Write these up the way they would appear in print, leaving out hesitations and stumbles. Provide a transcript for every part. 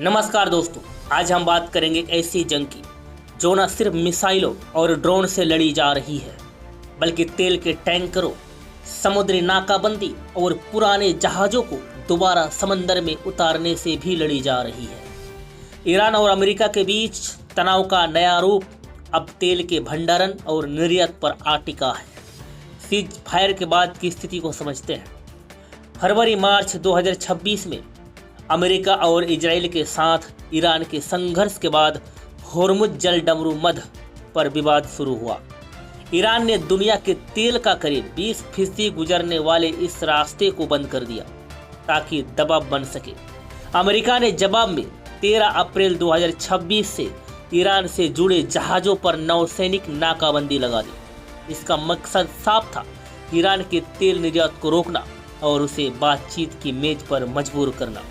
नमस्कार दोस्तों, आज हम बात करेंगे एक ऐसी जंग की जो न सिर्फ मिसाइलों और ड्रोन से लड़ी जा रही है, बल्कि तेल के टैंकरों, समुद्री नाकाबंदी और पुराने जहाज़ों को दोबारा समंदर में उतारने से भी लड़ी जा रही है। ईरान और अमेरिका के बीच तनाव का नया रूप अब तेल के भंडारण और निर्यात पर आ टिका है। सीज फायर के बाद की स्थिति को समझते हैं। फरवरी-मार्च 2026 में अमेरिका और इजराइल के साथ ईरान के संघर्ष के बाद होर्मुज जल डमरू मध्य पर विवाद शुरू हुआ। ईरान ने दुनिया के तेल का करीब 20% गुजरने वाले इस रास्ते को बंद कर दिया ताकि दबाव बन सके। अमेरिका ने जवाब में 13 अप्रैल 2026 से ईरान से जुड़े जहाज़ों पर नौसैनिक नाकाबंदी लगा दी। इसका मकसद साफ था, ईरान के तेल निर्यात को रोकना और उसे बातचीत की मेज पर मजबूर करना।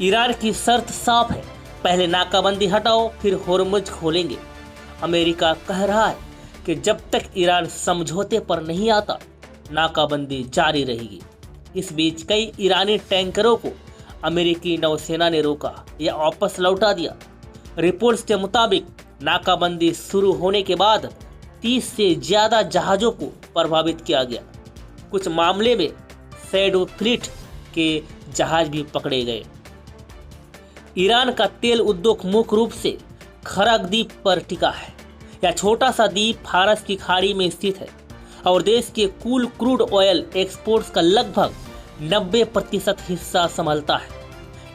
ईरान की शर्त साफ है, पहले नाकाबंदी हटाओ फिर होर्मुज खोलेंगे। अमेरिका कह रहा है कि जब तक ईरान समझौते पर नहीं आता, नाकाबंदी जारी रहेगी। इस बीच कई ईरानी टैंकरों को अमेरिकी नौसेना ने रोका या वापस लौटा दिया। रिपोर्ट्स के मुताबिक नाकाबंदी शुरू होने के बाद 30 से ज़्यादा जहाज़ों को प्रभावित किया गया। कुछ मामले में शैडो फ्लीट के जहाज भी पकड़े गए। ईरान का तेल उद्योग मुख्य रूप से खरग द्वीप पर टिका है। यह छोटा सा द्वीप फारस की खाड़ी में स्थित है और देश के कुल क्रूड ऑयल एक्सपोर्ट्स का लगभग 90% हिस्सा संभालता है।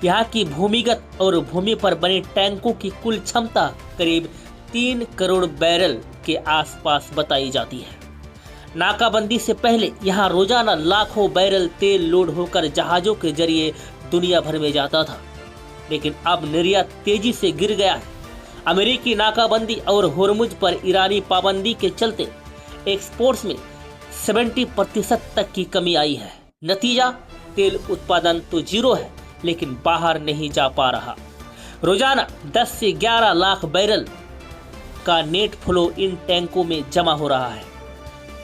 यहाँ की भूमिगत और भूमि पर बने टैंकों की कुल क्षमता करीब 3 करोड़ बैरल के आसपास बताई जाती है। नाकाबंदी से पहले यहाँ रोजाना लाखों बैरल तेल लोड होकर जहाज़ों के जरिए दुनिया भर में जाता था, लेकिन अब निर्यात तेजी से गिर गया है। अमेरिकी नाकाबंदी और होर्मुज पर ईरानी पाबंदी के चलते एक्सपोर्ट्स में 70% तक की कमी आई है। नतीजा, तेल उत्पादन तो जीरो है, लेकिन बाहर नहीं जा पा रहा। रोजाना 10 से 11 लाख बैरल का नेट फ्लो इन टैंकों में जमा हो रहा है।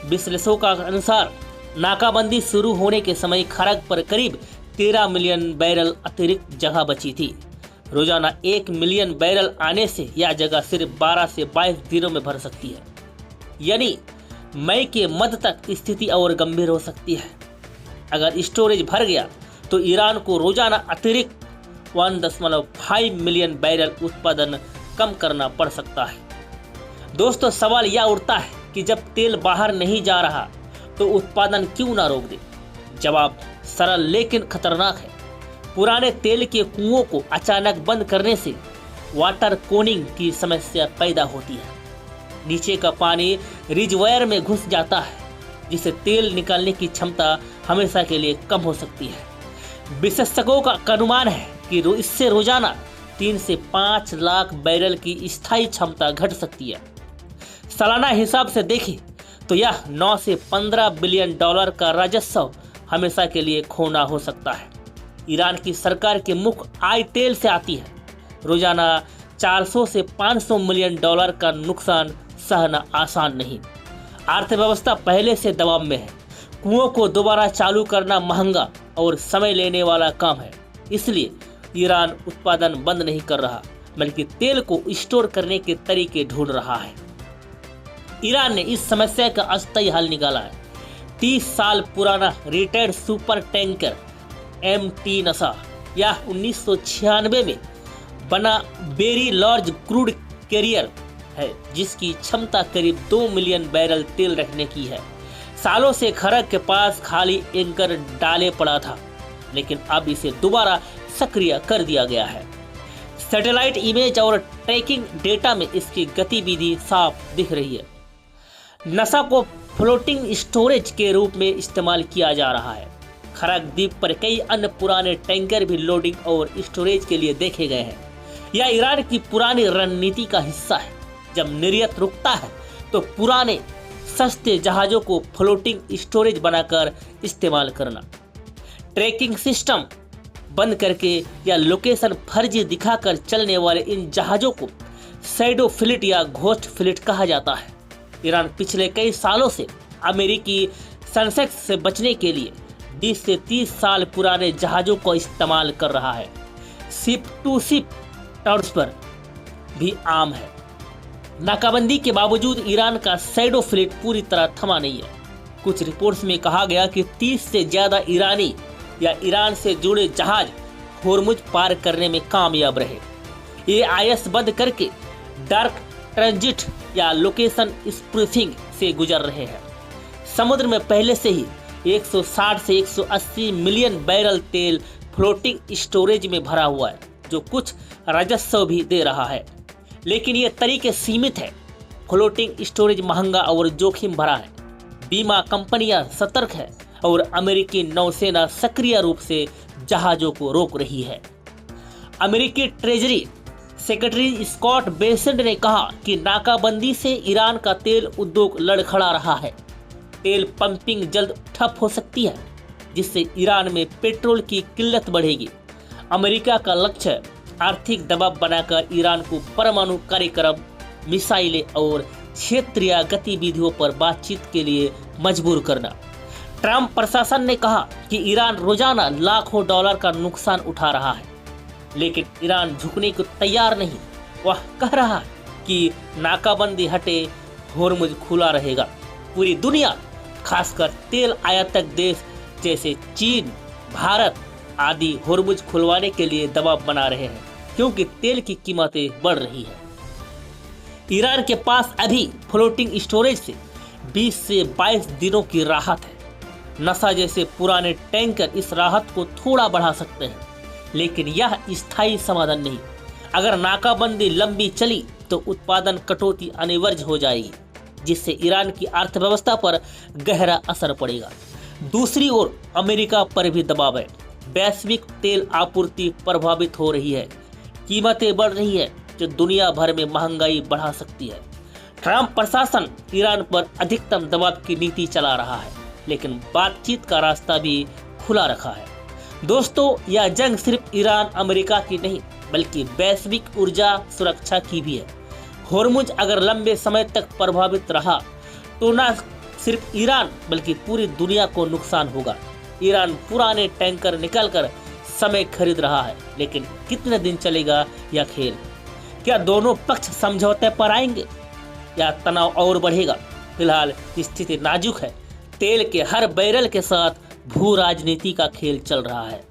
विश्लेषकों का अनुसार नाकाबंदी शुरू होने के समय खरग पर करीब 13 मिलियन बैरल अतिरिक्त जगह बची थी। रोजाना 1 मिलियन बैरल आने से यह जगह सिर्फ 12 से 22 दिनों में भर सकती है। यानी मई के मध्य तक स्थिति और गंभीर हो सकती है। अगर स्टोरेज भर गया तो ईरान को रोजाना अतिरिक्त 1.5 मिलियन बैरल उत्पादन कम करना पड़ सकता है। दोस्तों, सवाल यह उठता है कि जब तेल बाहर नहीं जा रहा तो उत्पादन क्यों ना रोक दे? जवाब सरल लेकिन खतरनाक है। पुराने तेल के कुओं को अचानक बंद करने से वाटर कोनिंग की समस्या पैदा होती है। नीचे का पानी रिजर्वायर में घुस जाता है, जिससे तेल निकालने की क्षमता हमेशा के लिए कम हो सकती है। विशेषज्ञों का अनुमान है कि इससे रोजाना 3 से 5 लाख बैरल की स्थायी क्षमता घट सकती है। सालाना हिसाब से देखें तो यह 9 से 15 बिलियन डॉलर का राजस्व हमेशा के लिए खोना हो सकता है। ईरान की सरकार के मुख्य आय तेल से आती है। रोजाना 400 से 500 मिलियन डॉलर का नुकसान सहना आसान नहीं। अर्थव्यवस्था पहले से दबाव में है। कुओं को दोबारा चालू करना महंगा और समय लेने वाला काम है। इसलिए ईरान उत्पादन बंद नहीं कर रहा, बल्कि तेल को स्टोर करने के तरीके ढूंढ रहा है। ईरान ने इस समस्या का अस्थायी हल निकाला है। 30 साल पुराना रिटायर्ड सुपर टैंकर MT नसा यह 1996 में बना वेरी लार्ज क्रूड कैरियर है, जिसकी क्षमता करीब 2 मिलियन बैरल तेल रखने की है। सालों से खरग के पास खाली एंकर डाले पड़ा था, लेकिन अब इसे दोबारा सक्रिय कर दिया गया है। सैटेलाइट इमेज और ट्रैकिंग डेटा में इसकी गतिविधि साफ दिख रही है। नसा को फ्लोटिंग स्टोरेज के रूप में इस्तेमाल किया जा रहा है। खरग द्वीप पर कई अन्य पुराने टैंकर भी लोडिंग और स्टोरेज के लिए देखे गए हैं। यह ईरान की पुरानी रणनीति का हिस्सा है। जब निर्यात रुकता है तो पुराने सस्ते जहाज़ों को फ्लोटिंग स्टोरेज बनाकर इस्तेमाल करना। ट्रैकिंग सिस्टम बंद करके या लोकेशन फर्जी दिखाकर चलने वाले इन जहाज़ों को शैडो फ्लीट या घोस्ट फ्लीट कहा जाता है। ईरान पिछले कई सालों से अमेरिकी सेंसेक्स से बचने के लिए 20 से 30 साल पुराने जहाज़ों को इस्तेमाल कर रहा है। शिप टू शिप ट्रांसफर भी आम है। नाकाबंदी के बावजूद ईरान का शैडो फ्लीट पूरी तरह थमा नहीं है। कुछ रिपोर्ट्स में कहा गया कि 30 से ज्यादा ईरानी या ईरान से जुड़े जहाज होर्मुज पार करने में कामयाब रहे। ये आईएस बंद करके डार्क ट्रांजिट या लोकेशन स्पूफिंग से गुजर रहे हैं। समुद्र में पहले से ही 160 से 180 मिलियन बैरल तेल फ्लोटिंग स्टोरेज में भरा हुआ है, जो कुछ राजस्व भी दे रहा है, लेकिन ये तरीके सीमित है। फ्लोटिंग स्टोरेज महंगा और जोखिम भरा है। बीमा कंपनियां सतर्क है और अमेरिकी नौसेना सक्रिय रूप से जहाजों को रोक रही है। अमेरिकी ट्रेजरी सेक्रेटरी स्कॉट बेसेंट ने कहा कि नाकाबंदी से ईरान का तेल उद्योग लड़खड़ा रहा है। तेल पंपिंग जल्द ठप हो सकती है, जिससे ईरान में पेट्रोल की किल्लत बढ़ेगी। अमेरिका का लक्ष्य आर्थिक दबाव बनाकर ईरान को परमाणु कार्यक्रम, मिसाइलें और क्षेत्रीय गतिविधियों पर बातचीत के लिए मजबूर करना। ट्रंप प्रशासन ने कहा कि ईरान रोजाना लाखों डॉलर का नुकसान उठा रहा है, लेकिन ईरान झुकने को तैयार नहीं। वह कह रहा है कि नाकाबंदी हटे, होर्मुज खुला रहेगा। पूरी दुनिया, खासकर तेल आयातक देश जैसे चीन, भारत आदि होर्मुज खुलवाने के लिए दबाव बना रहे हैं, क्योंकि तेल की कीमतें बढ़ रही है। ईरान के पास अभी फ्लोटिंग स्टोरेज से 20 से 22 दिनों की राहत है। नशा जैसे पुराने टैंकर इस राहत को थोड़ा बढ़ा सकते हैं, लेकिन यह स्थायी समाधान नहीं। अगर नाकाबंदी लंबी चली तो उत्पादन कटौती अनिवार्य हो जाएगी, जिससे ईरान की अर्थव्यवस्था पर गहरा असर पड़ेगा। दूसरी ओर अमेरिका पर भी दबाव है। वैश्विक तेल आपूर्ति प्रभावित हो रही है, कीमतें बढ़ रही है, जो दुनिया भर में महंगाई बढ़ा सकती है। ट्रंप प्रशासन ईरान पर अधिकतम दबाव की नीति चला रहा है, लेकिन बातचीत का रास्ता भी खुला रखा है। दोस्तों, यह जंग सिर्फ ईरान अमेरिका की नहीं, बल्कि वैश्विक ऊर्जा सुरक्षा की भी है। होर्मुज अगर लंबे समय तक प्रभावित रहा तो न सिर्फ ईरान बल्कि पूरी दुनिया को नुकसान होगा। ईरान पुराने टैंकर निकालकर समय खरीद रहा है, लेकिन कितने दिन चलेगा यह खेल? क्या दोनों पक्ष समझौते पर आएंगे या तनाव और बढ़ेगा? फिलहाल स्थिति नाजुक है। तेल के हर बैरल के साथ भू राजनीति का खेल चल रहा है।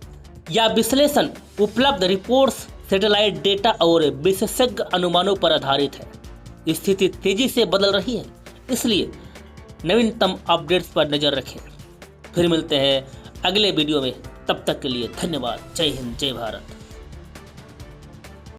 यह विश्लेषण उपलब्ध रिपोर्ट्स, सैटेलाइट डेटा और विशेषज्ञ अनुमानों पर आधारित है। स्थिति तेजी से बदल रही है, इसलिए नवीनतम अपडेट्स पर नजर रखें। फिर मिलते हैं अगले वीडियो में, तब तक के लिए धन्यवाद। जय हिंद, जय भारत।